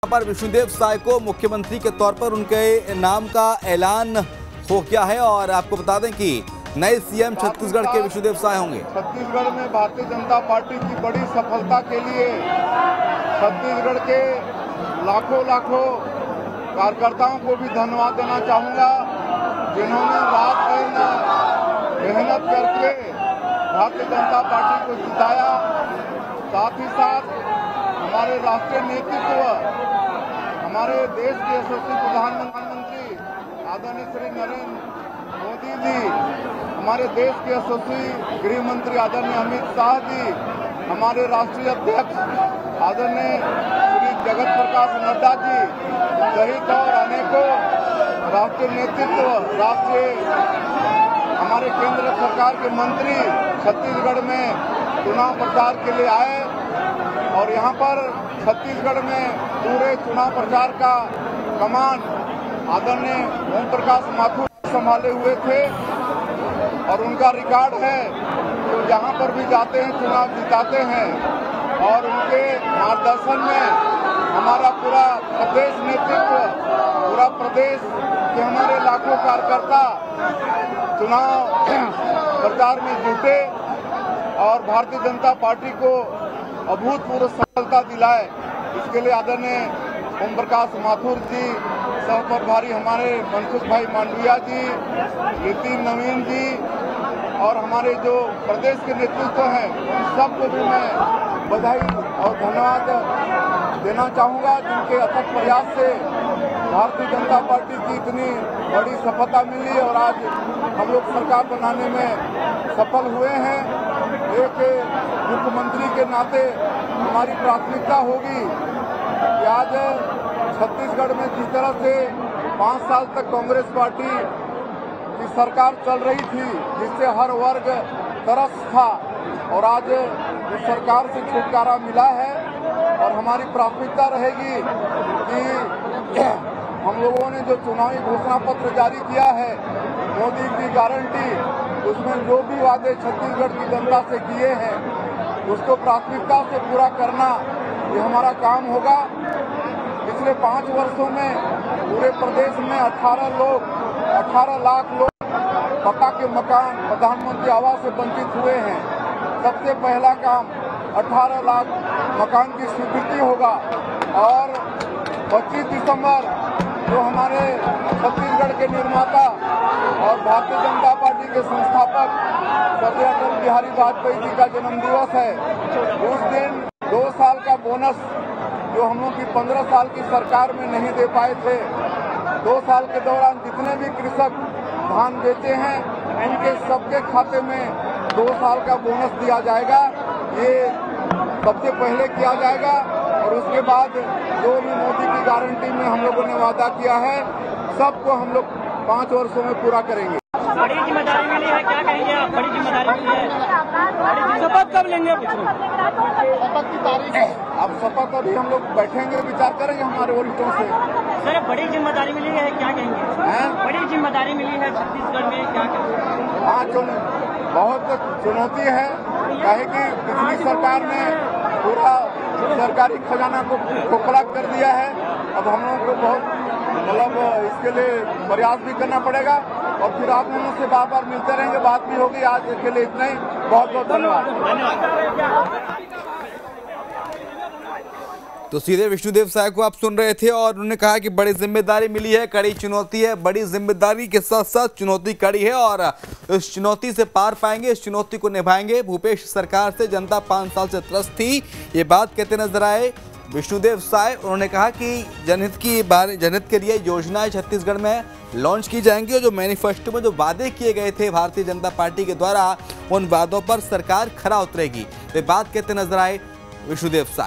पर विष्णुदेव साय को मुख्यमंत्री के तौर पर उनके नाम का ऐलान हो गया है और आपको बता दें कि नए सीएम छत्तीसगढ़ के विष्णुदेव साय होंगे। छत्तीसगढ़ में भारतीय जनता पार्टी की बड़ी सफलता के लिए छत्तीसगढ़ के लाखों कार्यकर्ताओं को भी धन्यवाद देना चाहूँगा, जिन्होंने रात दिन मेहनत करके भारतीय जनता पार्टी को जिताया। साथ ही साथ हमारे राष्ट्रीय नेतृत्व, हमारे देश के यशस्वी प्रधानमंत्री आदरणीय श्री नरेंद्र मोदी जी, हमारे देश के यशस्वी गृह मंत्री आदरणीय अमित शाह जी, हमारे राष्ट्रीय अध्यक्ष आदरणीय श्री जगत प्रकाश नड्डा जी सहित और अनेकों राष्ट्रीय नेतृत्व, हमारे केंद्र सरकार के मंत्री छत्तीसगढ़ में चुनाव प्रचार के लिए आए और यहाँ पर छत्तीसगढ़ में पूरे चुनाव प्रचार का कमान आदरणीय ओम प्रकाश माथुर संभाले हुए थे और उनका रिकॉर्ड है तो जहाँ पर भी जाते हैं चुनाव जिताते हैं और उनके मार्गदर्शन में हमारा पूरा प्रदेश नेतृत्व, पूरा प्रदेश के हमारे लाखों कार्यकर्ता चुनाव प्रचार में जुटे और भारतीय जनता पार्टी को अभूतपूर्व सफलता दिलाए। इसके लिए आदरणीय ओम प्रकाश माथुर जी, सह प्रभारी हमारे मनसुख भाई मांडविया जी, नितिन नवीन जी और हमारे जो प्रदेश के नेतृत्व हैं उन सबको भी मैं बधाई और धन्यवाद देना चाहूँगा, जिनके अथक प्रयास से भारतीय जनता पार्टी की इतनी बड़ी सफलता मिली और आज हम लोग सरकार बनाने में सफल हुए हैं। एक मुख्यमंत्री के नाते हमारी प्राथमिकता होगी कि आज छत्तीसगढ़ में जिस तरह से 5 साल तक कांग्रेस पार्टी की सरकार चल रही थी, जिससे हर वर्ग त्रस्त था और आज इस सरकार से छुटकारा मिला है और हमारी प्राथमिकता रहेगी कि हम लोगों ने जो चुनावी घोषणा पत्र जारी किया है, मोदी की गारंटी, उसमें जो भी वादे छत्तीसगढ़ की जनता से किए हैं उसको प्राथमिकता से पूरा करना ये हमारा काम होगा। पिछले 5 वर्षों में पूरे प्रदेश में 18 लाख लोग पक्का के मकान प्रधानमंत्री आवास से वंचित हुए हैं। सबसे पहला काम 18 लाख मकान की स्वीकृति होगा और 25 दिसंबर जो हमारे छत्तीसगढ़ के निर्माता और भारतीय जनता पार्टी के संस्थापक स्वर्गीय अटल बिहारी वाजपेयी जी का जन्म दिवस है, उस दिन 2 साल का बोनस जो हम लोग की 15 साल की सरकार में नहीं दे पाए थे, 2 साल के दौरान जितने भी कृषक धान बेचे हैं उनके सबके खाते में 2 साल का बोनस दिया जाएगा। ये सबसे पहले किया जाएगा और उसके बाद जो भी मोदी की गारंटी में हम लोगों ने वादा किया है सबको हम लोग 5 वर्षों में पूरा करेंगे। बड़ी जिम्मेदारी मिली है, क्या कहेंगे आप? बड़ी जिम्मेदारी मिली है, शपथ कब लेंगे? शपथ की तारीख अब शपथ अभी हम लोग बैठेंगे, विचार करेंगे हमारे वरिष्ठों से। सर, बड़ी जिम्मेदारी मिली है, क्या कहेंगे? बड़ी जिम्मेदारी मिली है छत्तीसगढ़ में, क्या कहेंगे? हाँ, बहुत चुनौती है, काहे कि पिछली सरकार ने पूरा सरकारी खजाना को खोखला कर दिया है। अब हम लोगों को बहुत इसके लिए प्रयास भी करना पड़ेगा और फिर आप लोगों से बार मिलते रहेंगे, बात भी होगी। आज के लिए इतना ही, बहुत बहुत धन्यवाद। तो सीधे विष्णुदेव साय को आप सुन रहे थे और उन्होंने कहा कि बड़ी जिम्मेदारी मिली है, कड़ी चुनौती है, बड़ी जिम्मेदारी के साथ साथ चुनौती कड़ी है और इस चुनौती से पार पाएंगे, इस चुनौती को निभाएंगे। भूपेश सरकार से जनता 5 साल से त्रस्त थी, ये बात कहते नजर आए विष्णुदेव साय। उन्होंने कहा कि जनहित के लिए योजनाएं छत्तीसगढ़ में लॉन्च की जाएंगी और जो मैनिफेस्टो में जो वादे किए गए थे भारतीय जनता पार्टी के द्वारा, उन वादों पर सरकार खरा उतरेगी। ये बात कहते नजर आए विष्णुदेव साय।